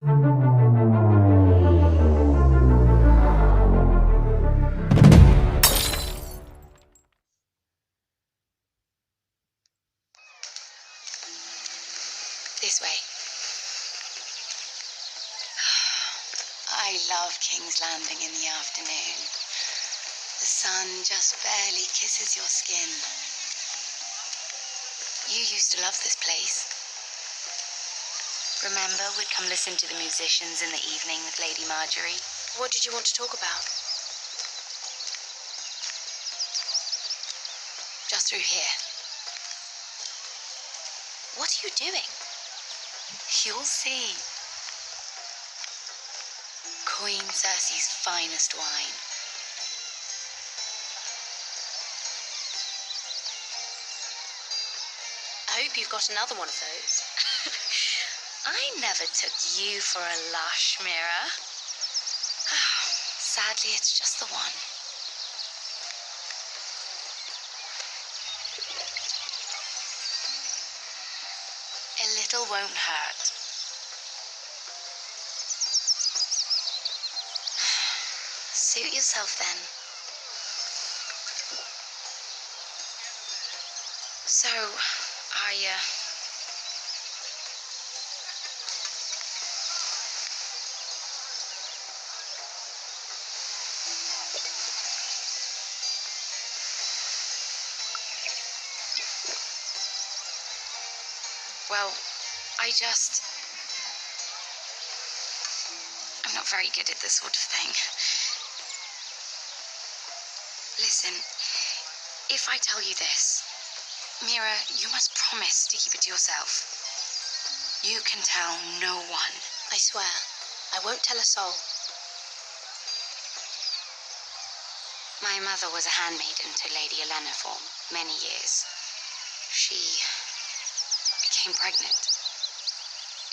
This way. I love King's Landing in the afternoon. The sun just barely kisses your skin. You used to love this place. Remember, we'd come listen to the musicians in the evening with Lady Marjorie? What did you want to talk about? Just through here. What are you doing? You'll see. Queen Cersei's finest wine. I hope you've got another one of those. I never took you for a lush, Mira. Sadly, it's just the one. A little won't hurt. Suit yourself then. So, well, I'm not very good at this sort of thing. Listen, if I tell you this, Mira, you must promise to keep it to yourself. You can tell no one. I swear, I won't tell a soul. My mother was a handmaiden to Lady Olenna for many years. She became pregnant.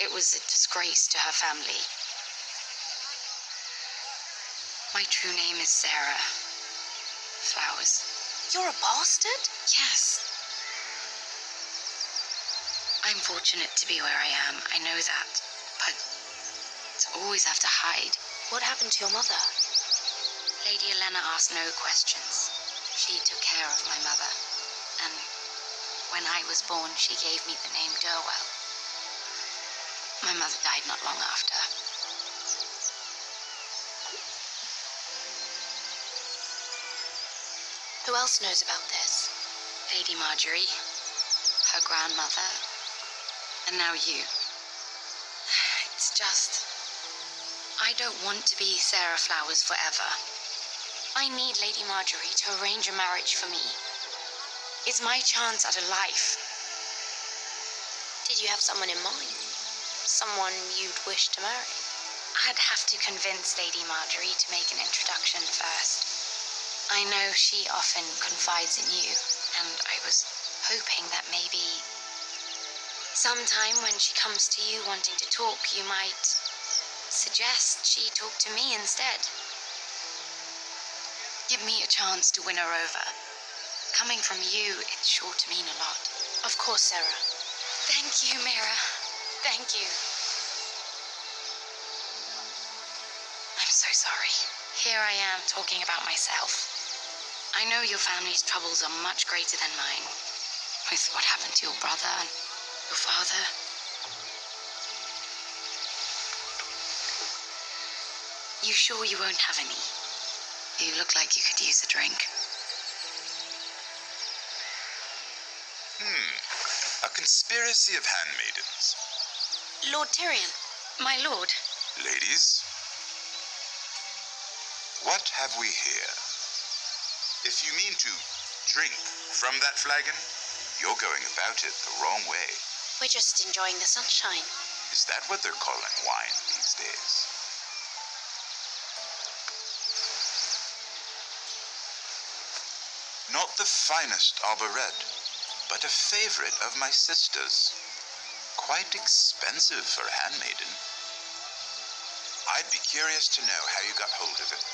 It was a disgrace to her family. My true name is Sarah Flowers. You're a bastard? Yes. I'm fortunate to be where I am, I know that, but to always have to hide. What happened to your mother? Lady Olenna asked no questions. She took care of my mother, and when I was born, she gave me the name Derwell. My mother died not long after. Who else knows about this? Lady Marjorie, her grandmother, and now you. It's just, I don't want to be Sarah Flowers forever. I need Lady Marjorie to arrange a marriage for me. It's my chance at a life. Did you have someone in mind? Someone you'd wish to marry? I'd have to convince Lady Marjorie to make an introduction first. I know she often confides in you, and I was hoping that maybe sometime when she comes to you wanting to talk, you might suggest she talk to me instead. Give me a chance to win her over. Coming from you, it's sure to mean a lot. Of course, Sarah. Thank you, Mira. Thank you. I'm so sorry. Here I am talking about myself. I know your family's troubles are much greater than mine, with what happened to your brother and your father. You sure you won't have any? You look like you could use a drink. A conspiracy of handmaidens. Lord Tyrion. My lord. Ladies, what have we here? If you mean to drink from that flagon, you're going about it the wrong way. We're just enjoying the sunshine. Is that what they're calling wine these days? Not the finest arbor red, but a favorite of my sister's. Quite expensive for a handmaiden. I'd be curious to know how you got hold of it.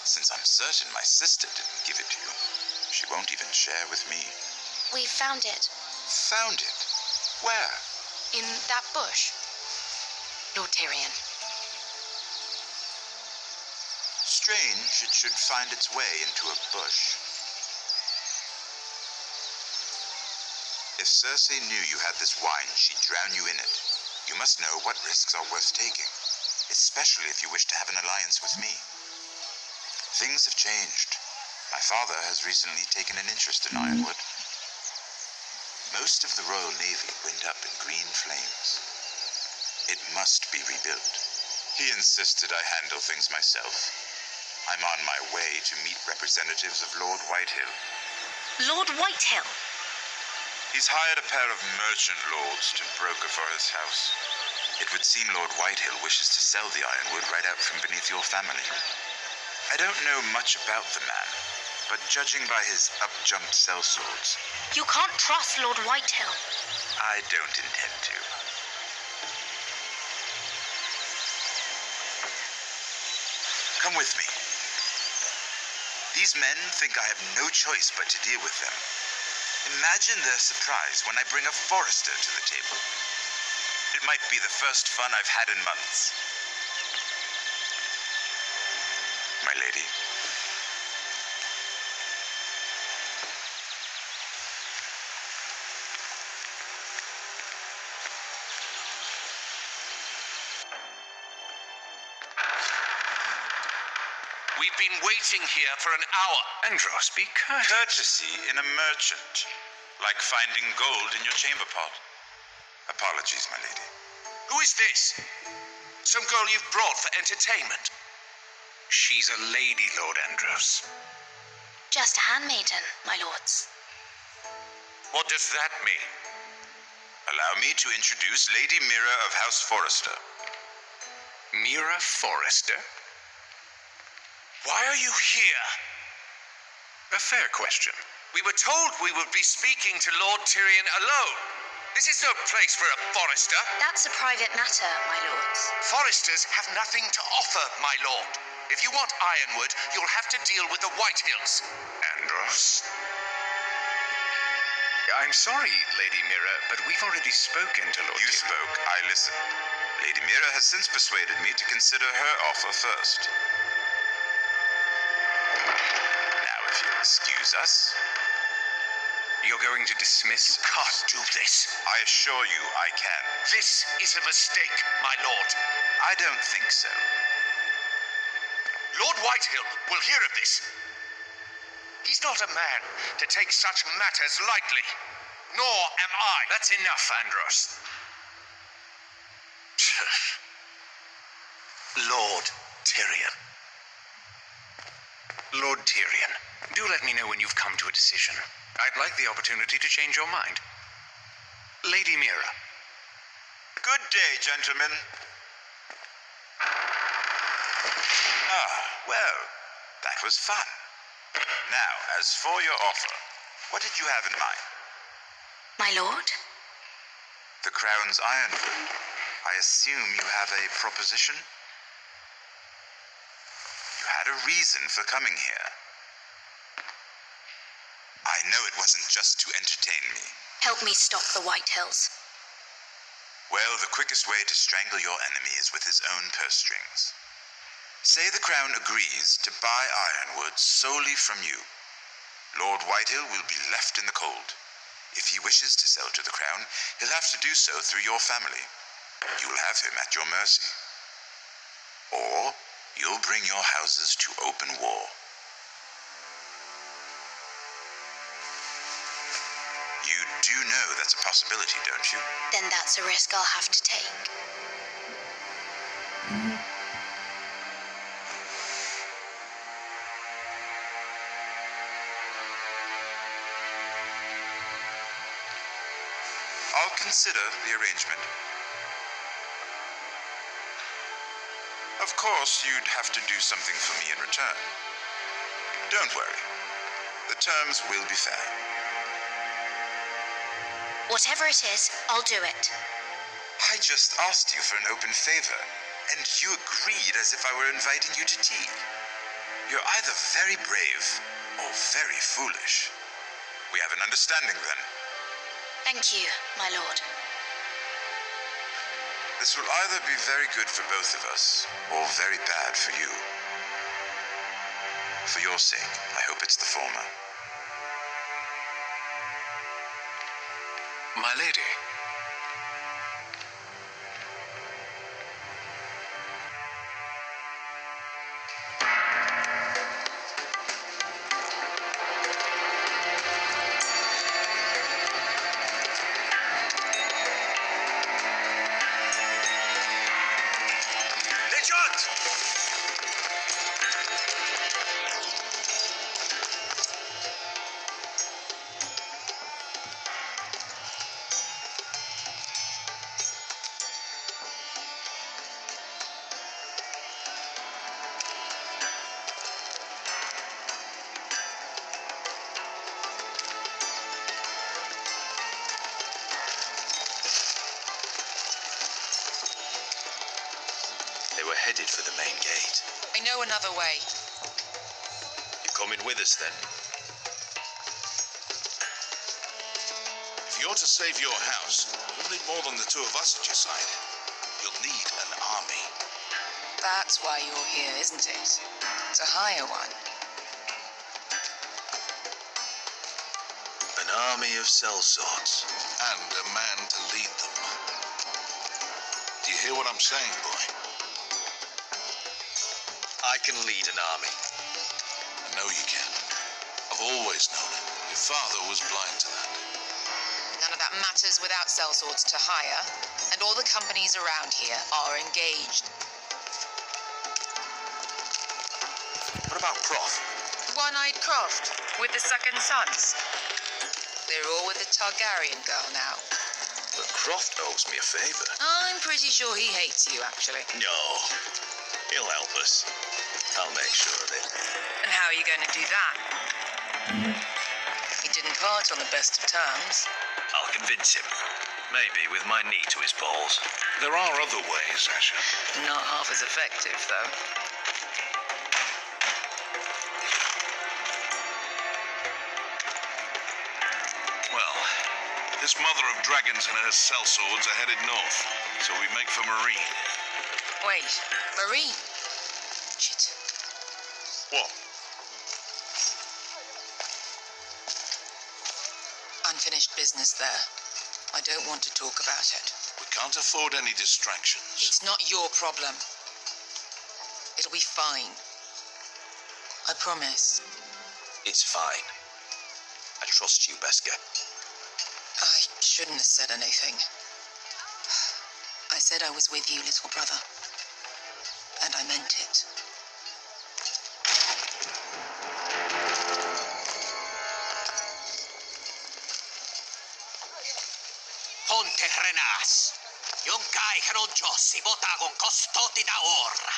Since I'm certain my sister didn't give it to you, she won't even share with me. We found it. Found it? Where? In that bush. Lord Tyrion, strange it should find its way into a bush. If Circe knew you had this wine, she'd drown you in it. You must know what risks are worth taking, especially if you wish to have an alliance with me. Things have changed. My father has recently taken an interest in ironwood. Most of the Royal Navy went up in green flames. It must be rebuilt. He insisted I handle things myself. I'm on my way to meet representatives of Lord Whitehill. Lord Whitehill? He's hired a pair of merchant lords to broker for his house. It would seem Lord Whitehill wishes to sell the ironwood right out from beneath your family. I don't know much about the man, but judging by his up-jumped sellswords... You can't trust Lord Whitehill. I don't intend to. Come with me. These men think I have no choice but to deal with them. Imagine their surprise when I bring a forester to the table. It might be the first fun I've had in months. My lady. We've been waiting here for an hour. Andros, be courteous. Courtesy in a merchant, like finding gold in your chamber pot. Apologies, my lady. Who is this? Some girl you've brought for entertainment? She's a lady, Lord Andros. Just a handmaiden, my lords. What does that mean? Allow me to introduce Lady Mira of House Forrester. Mira Forrester? Why are you here? A fair question. We were told we would be speaking to Lord Tyrion alone. This is no place for a forester. That's a private matter, my lords. Foresters have nothing to offer, my lord. If you want ironwood, you'll have to deal with the Whitehills. Andros? I'm sorry, Lady Mira, but we've already spoken to Lord You Tyrion. spoke, I listened. Lady Mira has since persuaded me to consider her offer first. Now, if you'll excuse us... You're going to dismiss? You can't do this. I assure you I can. This is a mistake, my lord. I don't think so. Lord Whitehill will hear of this. He's not a man to take such matters lightly. Nor am I. That's enough, Andros. Lord Tyrion. Lord Tyrion, do let me know when you've come to a decision. I'd like the opportunity to change your mind. Lady Mira. Good day, gentlemen. Ah, well, that was fun. Now, as for your offer, what did you have in mind? My lord? The Crown's ironwood. I assume you have a proposition? You had a reason for coming here. I know it wasn't just to entertain me. Help me stop the Whitehills. Well, the quickest way to strangle your enemy is with his own purse strings. Say the Crown agrees to buy ironwood solely from you. Lord Whitehill will be left in the cold. If he wishes to sell to the Crown, he'll have to do so through your family. You'll have him at your mercy. Or you'll bring your houses to open war. You do know that's a possibility, don't you? Then that's a risk I'll have to take. I'll consider the arrangement. Of course, you'd have to do something for me in return. Don't worry. The terms will be fair. Whatever it is, I'll do it. I just asked you for an open favor, and you agreed as if I were inviting you to tea. You're either very brave or very foolish. We have an understanding then. Thank you, my lord. This will either be very good for both of us, or very bad for you. For your sake, I hope it's the former. My lady. They were headed for the main gate. I know another way. You're coming with us then? If you're to save your house, you'll need more than the two of us at your side. You'll need an army. That's why you're here, isn't it? To hire one. An army of sellswords. And a man to lead them. Do you hear what I'm saying, boy? I can lead an army. I know you can. I've always known it. Your father was blind to that. None of that matters without sellswords to hire, and all the companies around here are engaged. What about Prof? One-eyed Croft, with the second sons. They're all with the Targaryen girl now. But Croft owes me a favor. I'm pretty sure he hates you, actually. No. He'll help us. I'll make sure of it. And how are you going to do that? He didn't part on the best of terms. I'll convince him. Maybe with my knee to his balls. There are other ways, Asher. Not half as effective, though. Well, this mother of dragons and her sellswords are headed north, so we make for Marine. Wait, Marine? Shit. What? Unfinished business there. I don't want to talk about it. We can't afford any distractions. It's not your problem. It'll be fine. I promise. It's fine. I trust you, Beska. I shouldn't have said anything. I said I was with you, little brother. And I meant it. Ponte Renas. Yung kai kanon Diyos, ibotagong kostoti da ora.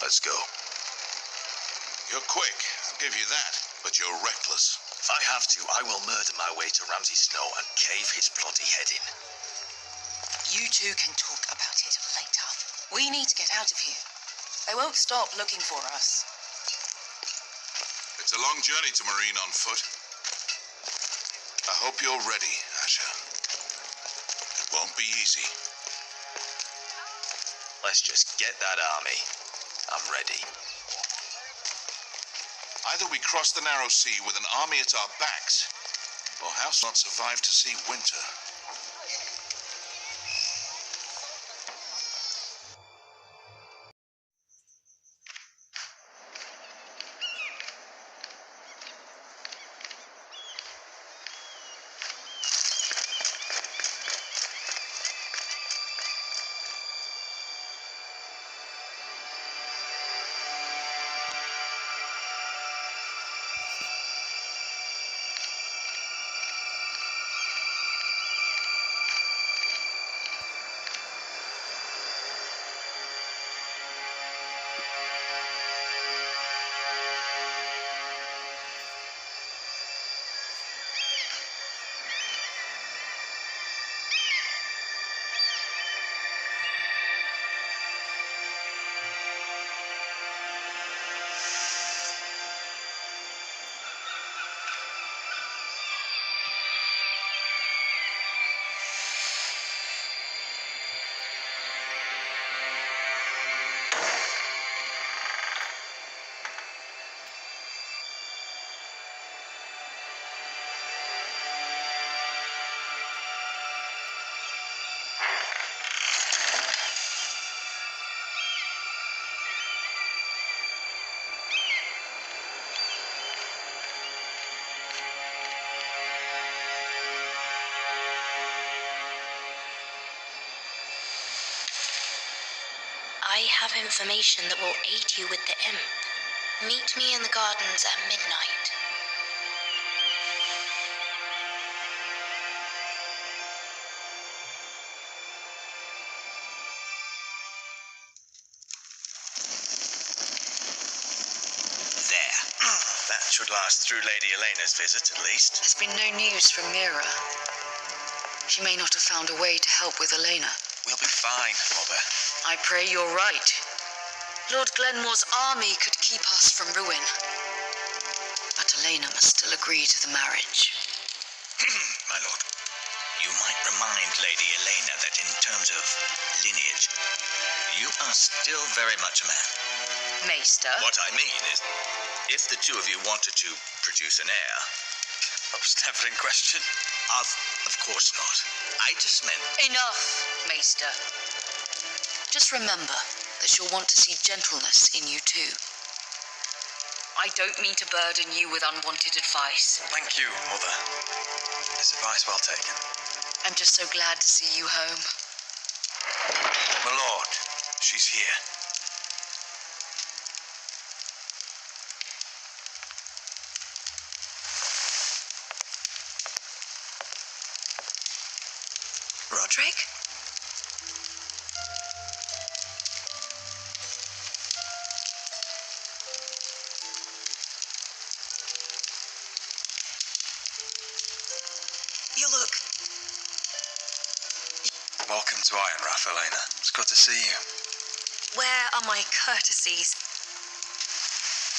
Let's go. You're quick, I'll give you that, but you're reckless. If I have to, I will murder my way to Ramsay Snow and cave his bloody head in. You two can talk about it later. We need to get out of here. They won't stop looking for us. It's a long journey to Marine on foot. I hope you're ready, Asher. It won't be easy. Let's just get that army. I'm ready. Either we cross the narrow sea with an army at our backs, or House not survive to see winter. I have information that will aid you with the imp. Meet me in the gardens at midnight. There. That should last through Lady Elena's visit, at least. There's been no news from Mira. She may not have found a way to help with Elena. We'll be fine, Mother. I pray you're right. Lord Glenmore's army could keep us from ruin. But Elena must still agree to the marriage. My lord, you might remind Lady Elena that in terms of lineage, you are still very much a man. Maester? What I mean is, if the two of you wanted to produce an heir... That was never in question. Of course not. I just meant... Enough, Maester. Just remember that you'll want to see gentleness in you too. I don't mean to burden you with unwanted advice. Thank you, Mother. This advice well taken. I'm just so glad to see you home. My lord, she's here. Roderick? You look... Welcome to Ironrath, Elena. It's good to see you. Where are my courtesies?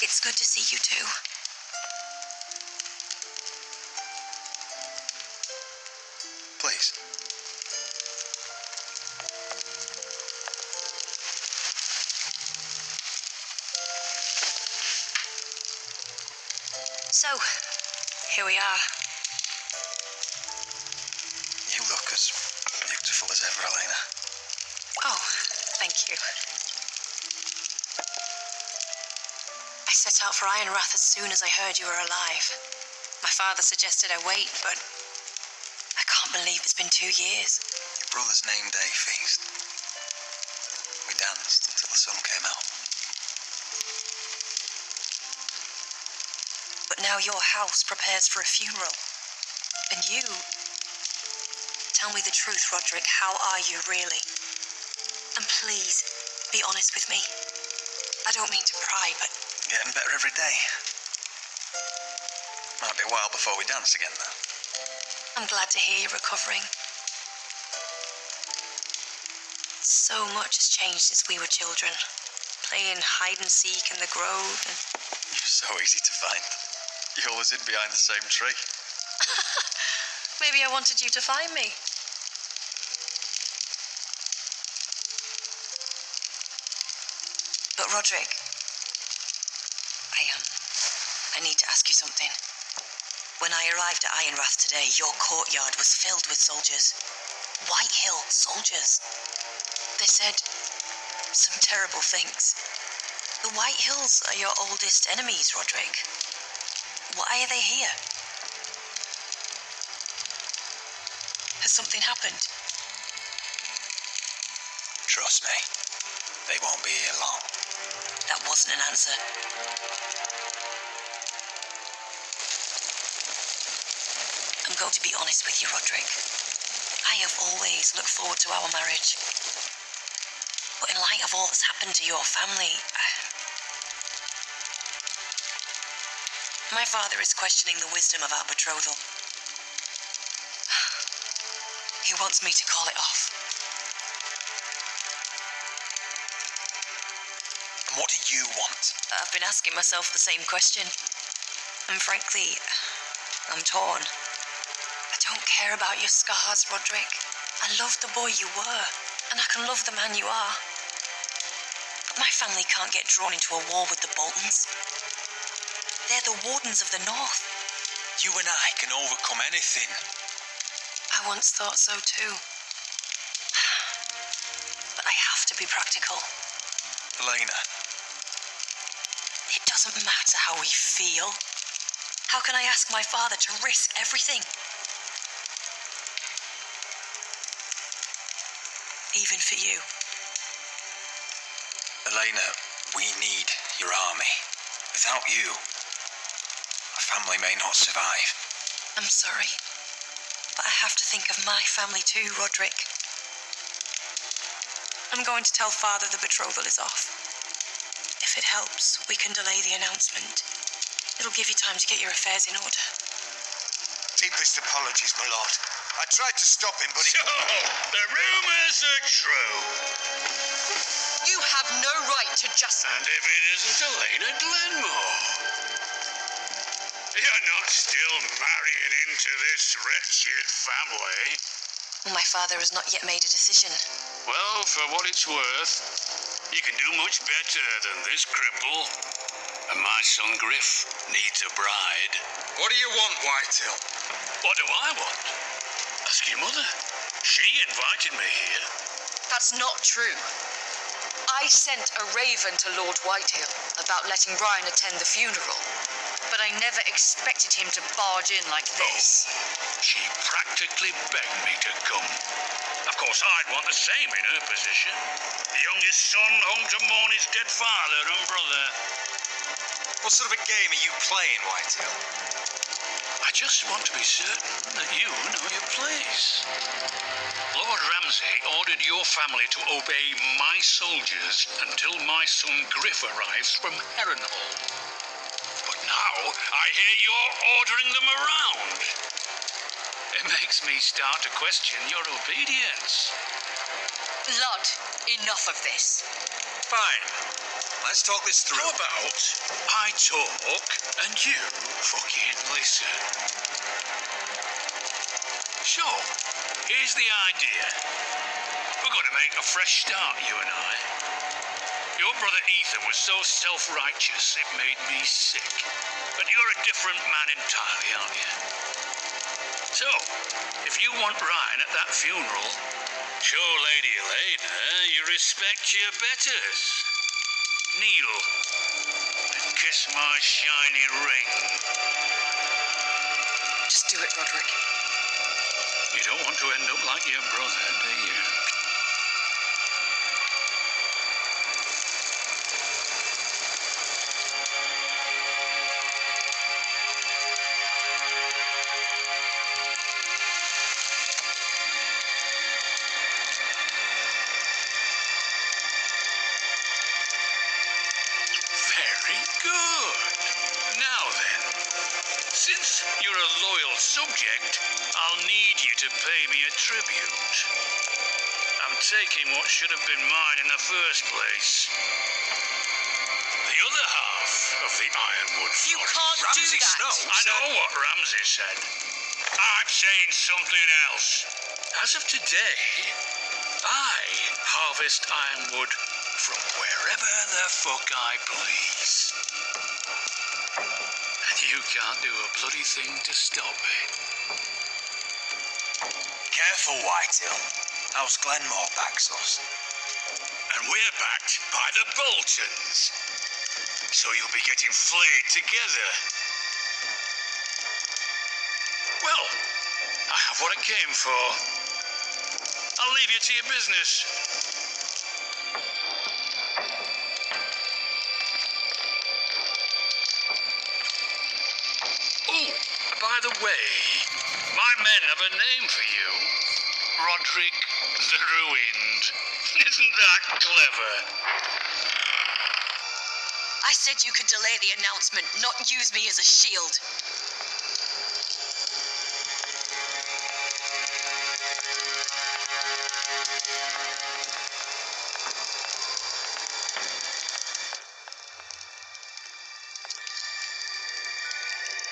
It's good to see you too. Please. So, here we are. You look as beautiful as ever, Elena. Oh, thank you. I set out for Ironrath as soon as I heard you were alive. My father suggested I wait, but I can't believe it's been 2 years. Your brother's name day feast. We danced until the sun came out. But now your house prepares for a funeral. And you... Tell me the truth, Roderick. How are you, really? And please, be honest with me. I don't mean to pry, but... Getting better every day. Might be a while before we dance again, though. I'm glad to hear you're recovering. So much has changed since we were children. Playing hide and seek in the grove and... You're so easy to find. You're always in behind the same tree. Maybe I wanted you to find me. But Roderick, I need to ask you something. When I arrived at Ironrath today, your courtyard was filled with soldiers. White Hill soldiers. They said some terrible things. The White Hills are your oldest enemies, Roderick. Why are they here? Has something happened? Trust me, they won't be here long. That wasn't an answer. I'm going to be honest with you, Roderick. I have always looked forward to our marriage. But in light of all that's happened to your family, my father is questioning the wisdom of our betrothal. He wants me to call it off. And what do you want? I've been asking myself the same question. And frankly, I'm torn. I don't care about your scars, Roderick. I love the boy you were, and I can love the man you are. But my family can't get drawn into a war with the Boltons. They're the Wardens of the North. You and I can overcome anything. I once thought so too. But I have to be practical. Elena. It doesn't matter how we feel. How can I ask my father to risk everything? Even for you. Elena, we need your army. Without you, our family may not survive. I'm sorry, but I have to think of my family too, Roderick. I'm going to tell Father the betrothal is off. If it helps, we can delay the announcement. It'll give you time to get your affairs in order. Deepest apologies, my lord. I tried to stop him, but he... So, the rumors are true. You have no right to just... And if it isn't Elena Glenmore? You're not still marrying into this wretched family? Well, my father has not yet made a decision. Well, for what it's worth, you can do much better than this cripple. And my son Griff needs a bride. What do you want, Whitetail? What do I want? Ask your mother. She invited me here. That's not true. I sent a raven to Lord Whitehill about letting Brian attend the funeral, but I never expected him to barge in like this. She practically begged me to come. Of course, I'd want the same in her position. The youngest son home to mourn his dead father and brother. What sort of a game are you playing, Whitetail? I just want to be certain that you know your place. Lord Ramsay ordered your family to obey my soldiers until my son Griff arrives from Harrenhal. But now I hear you're ordering them around. It makes me start to question your obedience. Lud, enough of this. Fine. Let's talk this through. How about I talk and you fucking listen? So, here's the idea. We're going to make a fresh start, you and I. Your brother Ethan was so self-righteous it made me sick. But you're a different man entirely, aren't you? So, if you want Ryan at that funeral, show Lady Elena you respect your betters. Kneel and kiss my shiny ring. Just do it, Roderick. You don't want to end up like your brother, do you? Very good. Now then, since you're a loyal subject, I'll need you to pay me a tribute. I'm taking what should have been mine in the first place. The other half of the Ironwood You Forest. can't do Ramsay that. Snow? I know what Ramsay said. I'm saying something else. As of today, I harvest ironwood from wherever the fuck I please. And you can't do a bloody thing to stop me. Careful, Whitetail. House Glenmore backs us. And we're backed by the Boltons. So you'll be getting flayed together. Well, I have what I came for. I'll leave you to your business. Oh, by the way, my men have a name for you. Roderick the Ruined. Isn't that clever? I said you could delay the announcement, not use me as a shield.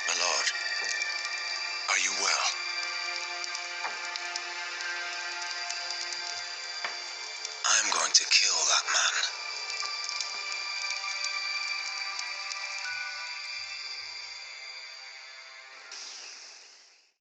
My lord, are you well? I'm going to kill that man.